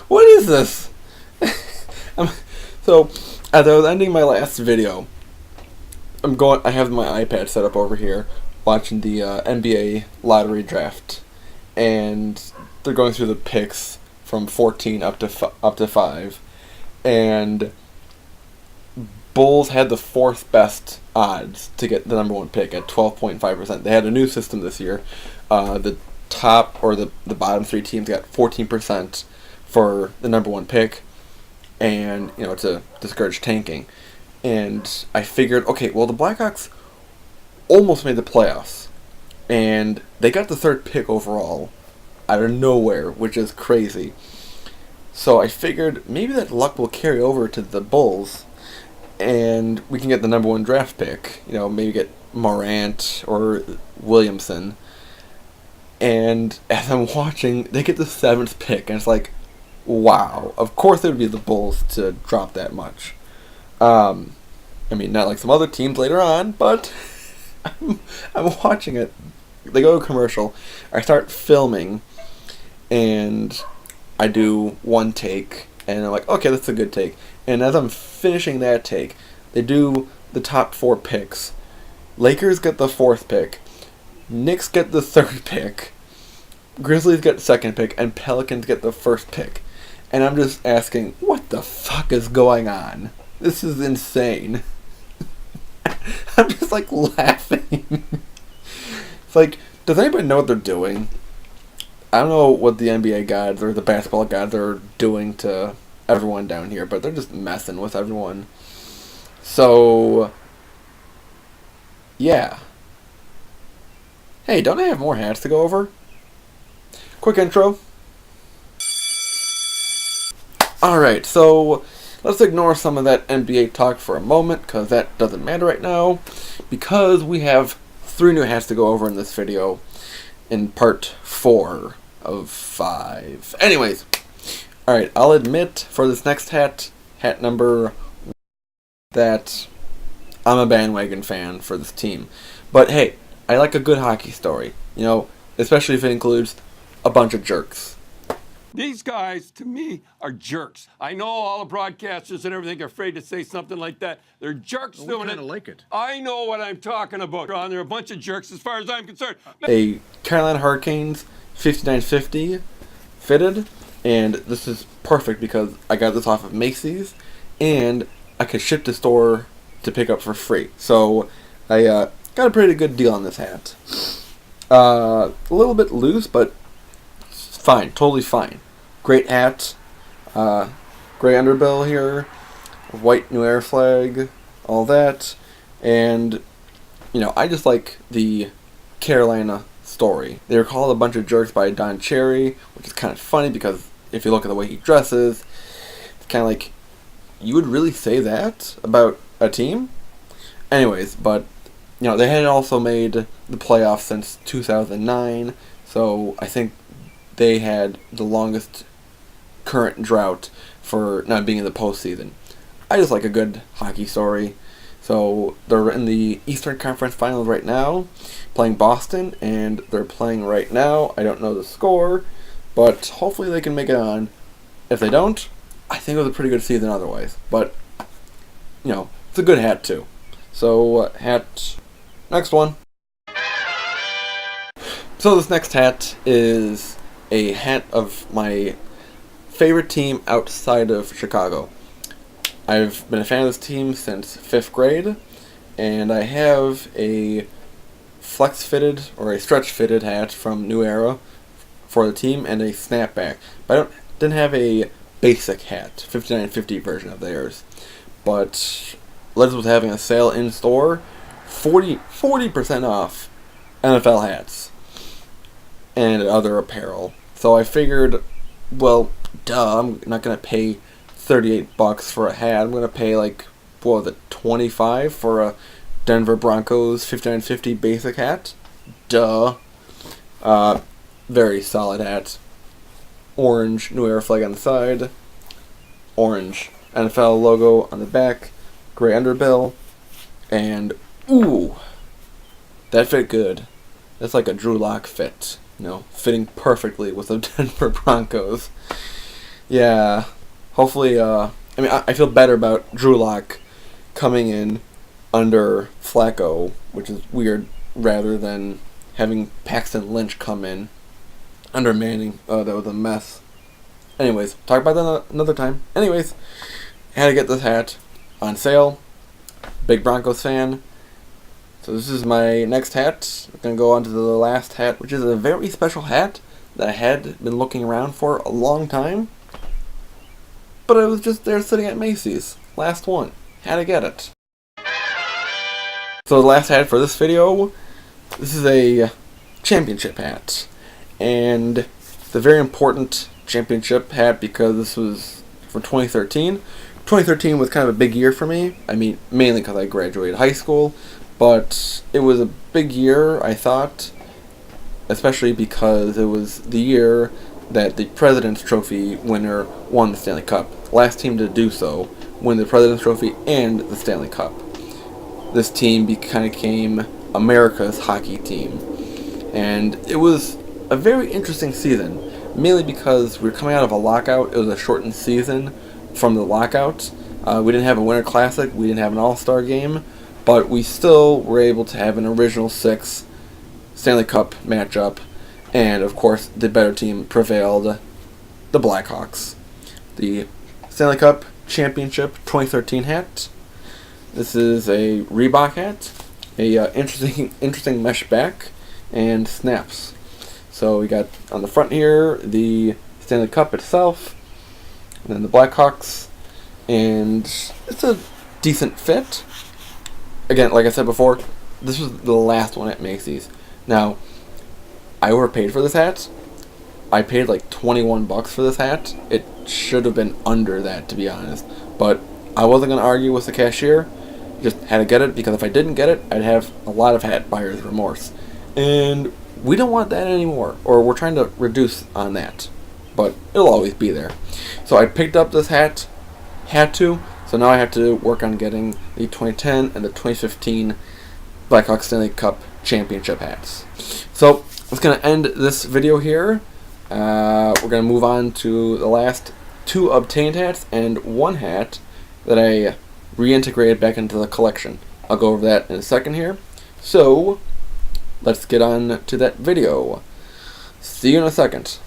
What is this? So, as I was ending my last video, I have my iPad set up over here, watching the NBA lottery draft, and they're going through the picks from 14 up to 5, and Bulls had the fourth best odds to get the number one pick at 12.5%. They had a new system this year. The top or the bottom three teams got 14% for the number one pick, and to discourage tanking. And I figured, okay, well, the Blackhawks almost made the playoffs, and they got the third pick overall out of nowhere, which is crazy. So I figured maybe that luck will carry over to the Bulls, and we can get the number one draft pick. Maybe get Morant or Williamson. And as I'm watching, they get the seventh pick, and it's like, wow. Of course it would be the Bulls to drop that much. I mean, not like some other teams later on, but I'm watching it. They go to commercial. I start filming, and I do one take, and I'm like, okay, that's a good take. And as I'm finishing that take, they do the top four picks. Lakers get the fourth pick. Knicks get the third pick. Grizzlies get the second pick, and Pelicans get the first pick. And I'm just asking, what the fuck is going on? This is insane. I'm just like laughing. It's like, does anybody know what they're doing? I don't know what the NBA gods or the basketball gods are doing to everyone down here, but they're just messing with everyone. So, yeah. Hey, don't I have more hats to go over? Quick intro. Alright, so let's ignore some of that NBA talk for a moment, because that doesn't matter right now, because we have 3 new hats to go over in this video in part 4 of 5. Anyways, alright, I'll admit for this next hat number, that I'm a bandwagon fan for this team. But hey, I like a good hockey story, especially if it includes a bunch of jerks. These guys, to me, are jerks. I know all the broadcasters and everything are afraid to say something like that. They're jerks doing it. We kind of like it. I know what I'm talking about, Ron. They're a bunch of jerks as far as I'm concerned. A Carolina Hurricanes 5950 fitted, and this is perfect because I got this off of Macy's, and I could ship to store to pick up for free. So I got a pretty good deal on this hat. A little bit loose, but fine, totally fine. Great hat, gray underbill here, white New Era flag, all that, and I just like the Carolina story. They were called a bunch of jerks by Don Cherry, which is kind of funny because if you look at the way he dresses, it's kind of like, you would really say that about a team? Anyways, but they hadn't also made the playoffs since 2009, so I think they had the longest current drought for not being in the postseason. I just like a good hockey story. So they're in the Eastern Conference Finals right now, playing Boston, and they're playing right now. I don't know the score, but hopefully they can make it on. If they don't, I think it was a pretty good season otherwise. But, it's a good hat too. So, hat, next one. So this next hat is a hat of my favorite team outside of Chicago. I've been a fan of this team since 5th grade, and I have a flex-fitted or a stretch-fitted hat from New Era for the team and a snapback. But I didn't have a basic hat, 5950 version of theirs. But Liz was having a sale in store, 40% off NFL hats and other apparel. So I figured, well, duh, I'm not going to pay $38 for a hat. I'm going to pay like, what was it, $25 for a Denver Broncos 5950 basic hat? Duh. Very solid hat. Orange New Era flag on the side. Orange NFL logo on the back. Gray underbill. And, ooh, that fit good. That's like a Drew Lock fit. fitting perfectly with the Denver Broncos. Yeah, hopefully, I feel better about Drew Lock coming in under Flacco, which is weird, rather than having Paxton Lynch come in under Manning. Oh, that was a mess. Anyways, talk about that another time. Anyways, had to get this hat on sale. Big Broncos fan. So this is my next hat. I'm going to go on to the last hat, which is a very special hat that I had been looking around for a long time. But it was just there sitting at Macy's. Last one. Had to get it. So the last hat for this video, this is a championship hat. And it's a very important championship hat because this was for 2013. 2013 was kind of a big year for me. I mean, mainly because I graduated high school. But it was a big year, I thought, especially because it was the year that the President's Trophy winner won the Stanley Cup. Last team to do so, win the President's Trophy and the Stanley Cup. This team became America's hockey team. And it was a very interesting season, mainly because we were coming out of a lockout. It was a shortened season from the lockout. We didn't have a Winter Classic, we didn't have an All-Star game, but we still were able to have an original 6 Stanley Cup matchup, and of course the better team prevailed, the Blackhawks. The Stanley Cup Championship 2013 hat. This is a Reebok hat, a interesting mesh back, and snaps. So we got on the front here the Stanley Cup itself, and then the Blackhawks, and it's a decent fit. Again, like I said before, this was the last one at Macy's. Now, I overpaid for this hat. I paid like $21 for this hat. It should have been under that, to be honest. But I wasn't going to argue with the cashier. Just had to get it, because if I didn't get it, I'd have a lot of hat buyer's remorse. And we don't want that anymore, or we're trying to reduce on that. But it'll always be there. So I picked up this hat. Had to. So now I have to work on getting the 2010 and the 2015 Blackhawks Stanley Cup Championship hats. So that's going to end this video here. We're going to move on to the last 2 obtained hats and 1 hat that I reintegrated back into the collection. I'll go over that in a second here. So let's get on to that video. See you in a second.